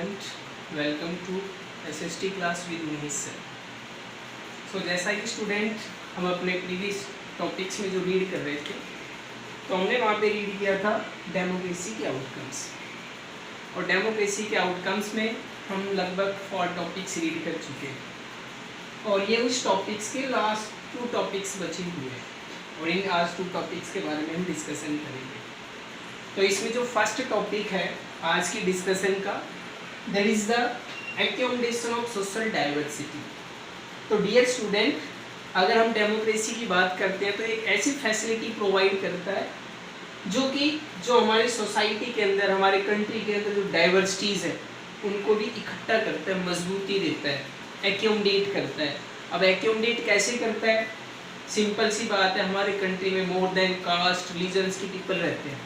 student, welcome to SST class with Manish sir. So जैसा कि student हम अपने प्रीवियस टॉपिक्स में जो रीड कर रहे थे, तो हमने वहाँ पे रीड किया था डेमोक्रेसी के आउटकम्स, और डेमोक्रेसी के आउटकम्स में हम लगभग 4 टॉपिक्स रीड कर चुके हैं, और ये उस टॉपिक्स के लास्ट 2 टॉपिक्स बचे हुए हैं, और इन आज 2 टॉपिक्स के बारे में हम डिस्कशन करेंगे। तो इसमें जो फर्स्ट टॉपिक है आज की डिस्कशन का, that is the accumulation of social diversity. तो डियर स्टूडेंट, अगर हम डेमोक्रेसी की बात करते हैं तो एक ऐसी फैसिलिटी प्रोवाइड करता है जो हमारे सोसाइटी के अंदर, हमारे कंट्री के अंदर जो डाइवर्सिटीज़ है उनको भी इकट्ठा करता है, मजबूती देता है, एक्यूमुलेट करता है। अब एक्यूमुलेट कैसे करता है? सिंपल सी बात है, हमारे कंट्री में मोर देन कास्ट रिलीजन्स के पीपल रहते हैं,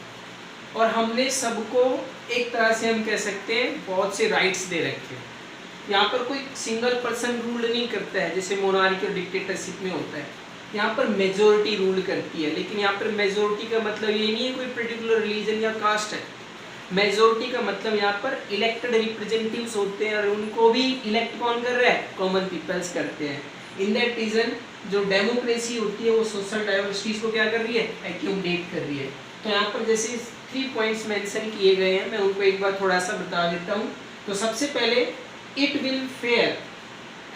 और हमने सबको एक तरह से हम कह सकते हैं बहुत से राइट्स दे रखे हैं। यहाँ पर कोई सिंगल पर्सन रूल नहीं करता है जैसे मोनार्की और डिक्टेटरशिप में होता है। यहाँ पर मेजोरिटी रूल करती है, लेकिन यहाँ पर मेजोरिटी का मतलब ये नहीं है कोई पर्टिकुलर रिलीजन या कास्ट है। मेजोरिटी का मतलब यहाँ पर इलेक्टेड रिप्रेजेंटेटिव्स होते हैं, और उनको भी इलेक्ट कौन कर रहा है? कॉमन पीपल्स करते हैं। इन दैट रीजन जो डेमोक्रेसी होती है वो सोशल डाइवर्सिटीज को क्या कर रही है? एक्यूमुलेट कर रही है। तो यहाँ पर जैसे 3 पॉइंट्स मेंशन किए गए हैं, मैं उनको एक बार थोड़ा सा बता देता हूँ। तो सबसे पहले, it will fair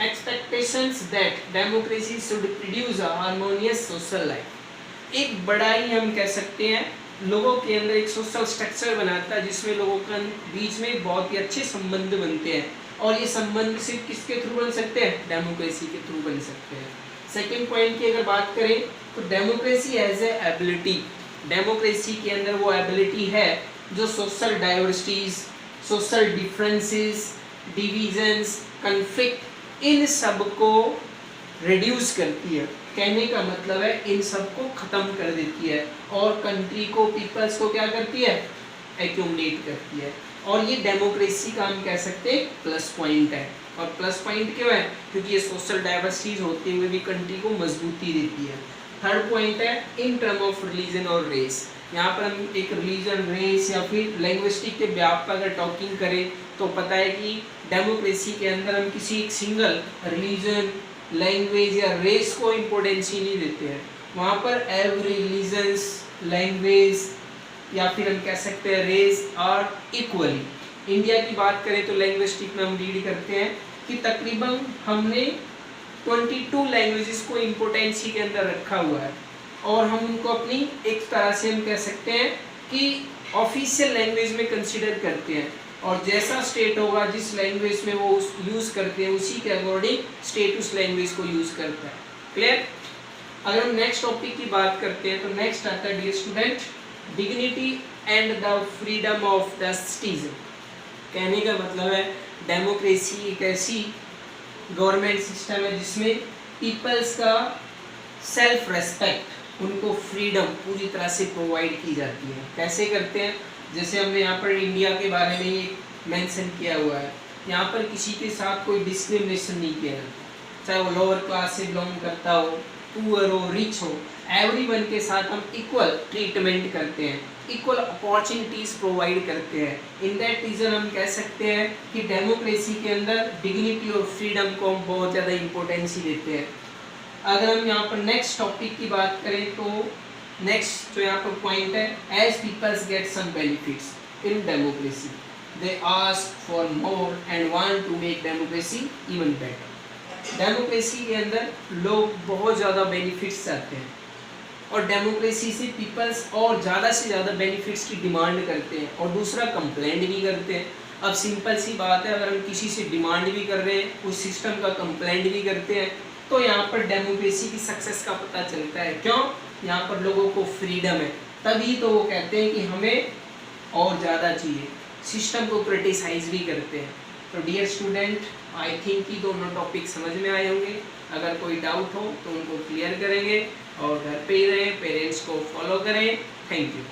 expectations that democracy should produce a harmonious social life. एक बड़ा ही हम कह सकते हैं लोगों के अंदर एक सोशल स्ट्रक्चर बनाता है जिसमें लोगों के बीच में बहुत ही अच्छे संबंध बनते हैं, और ये संबंध सिर्फ किसके थ्रू बन सकते हैं? डेमोक्रेसी के थ्रू बन सकते हैं। सेकेंड पॉइंट की अगर बात करें तो democracy as a ability, democracy के अंदर वो एबिलिटी है जो social diversities, social differences, divisions, conflict, इन सब को रिड्यूस करती है। कहने का मतलब है इन सब को ख़त्म कर देती है, और कंट्री को, पीपल्स को क्या करती है? एक्यूमुलेट करती है। और ये डेमोक्रेसी का हम कह सकते हैं प्लस पॉइंट है। और प्लस पॉइंट क्यों है? क्योंकि ये सोशल डाइवर्सिटीज होते हुए भी कंट्री को मजबूती देती है। थर्ड पॉइंट है इन टर्म ऑफ रिलीजन और रेस। यहाँ पर हम एक रिलीजन, रेस या फिर लैंग्विस्टिक के व्याप पर अगर टॉकिंग करें तो पता है कि डेमोक्रेसी के अंदर हम किसी एक सिंगल रिलीजन, लैंग्वेज या रेस को इम्पोर्टेंस ही नहीं देते हैं। वहाँ पर एवरी रिलीजन्स, लैंग्वेज या फिर हम कह सकते हैं रेस आर इक्वली। इंडिया की बात करें तो लैंग्विस्टिक में हम रीड करते हैं कि तकरीबन हमने 22 लैंग्वेजेस को इम्पोर्टेंसी के अंदर रखा हुआ है, और हम उनको अपनी एक तरह से हम कह सकते हैं कि ऑफिशियल लैंग्वेज में कंसिडर करते हैं, और जैसा स्टेट होगा जिस लैंग्वेज में वो यूज़ करते हैं उसी के अकॉर्डिंग स्टेट उस लैंग्वेज को यूज़ करता है। क्लियर? अगर हम नेक्स्ट टॉपिक की बात करते हैं तो नेक्स्ट आता है dear student, dignity and the freedom of the citizen. कहने का मतलब है डेमोक्रेसी एक ऐसी गवर्नमेंट सिस्टम है जिसमें पीपल्स का सेल्फ रेस्पेक्ट, उनको फ्रीडम पूरी तरह से प्रोवाइड की जाती है। कैसे करते हैं? जैसे हमने यहाँ पर इंडिया के बारे में ये मेंशन किया हुआ है, यहाँ पर किसी के साथ कोई डिस्क्रिमिनेशन नहीं किया जाता, चाहे वो लोअर क्लास से बिलोंग करता हो, पुअर हो, रिच हो, एवरीवन के साथ हम इक्वल ट्रीटमेंट करते हैं, इक्वल अपॉर्चुनिटीज़ प्रोवाइड करते हैं। इन दैट रीज़न हम कह सकते हैं कि डेमोक्रेसी के अंदर डिग्निटी और फ्रीडम को हम बहुत ज़्यादा इम्पोर्टेंस ही देते हैं। अगर हम यहाँ पर नेक्स्ट टॉपिक की बात करें तो नेक्स्ट जो यहाँ पर पॉइंट है, as peoples get some benefits in democracy they ask for more and want to make democracy even better. Democracy के अंदर लोग बहुत ज़्यादा बेनिफिट्स चाहते हैं, और डेमोक्रेसी से पीपल्स और ज़्यादा से ज़्यादा बेनिफिट्स की डिमांड करते हैं, और दूसरा कंप्लेंट भी करते हैं। अब सिंपल सी बात है, अगर हम किसी से डिमांड भी कर रहे हैं, उस सिस्टम का कंप्लेंट भी करते हैं, तो यहाँ पर डेमोक्रेसी की सक्सेस का पता चलता है। क्यों? यहाँ पर लोगों को फ्रीडम है, तभी तो वो कहते हैं कि हमें और ज़्यादा चाहिए, सिस्टम को क्रिटिसाइज भी करते हैं। तो डियर स्टूडेंट, आई थिंक कि दोनों टॉपिक समझ में आए होंगे। अगर कोई डाउट हो तो उनको क्लियर करेंगे, और घर पे ही रहें, पेरेंट्स को फॉलो करें। Thank you.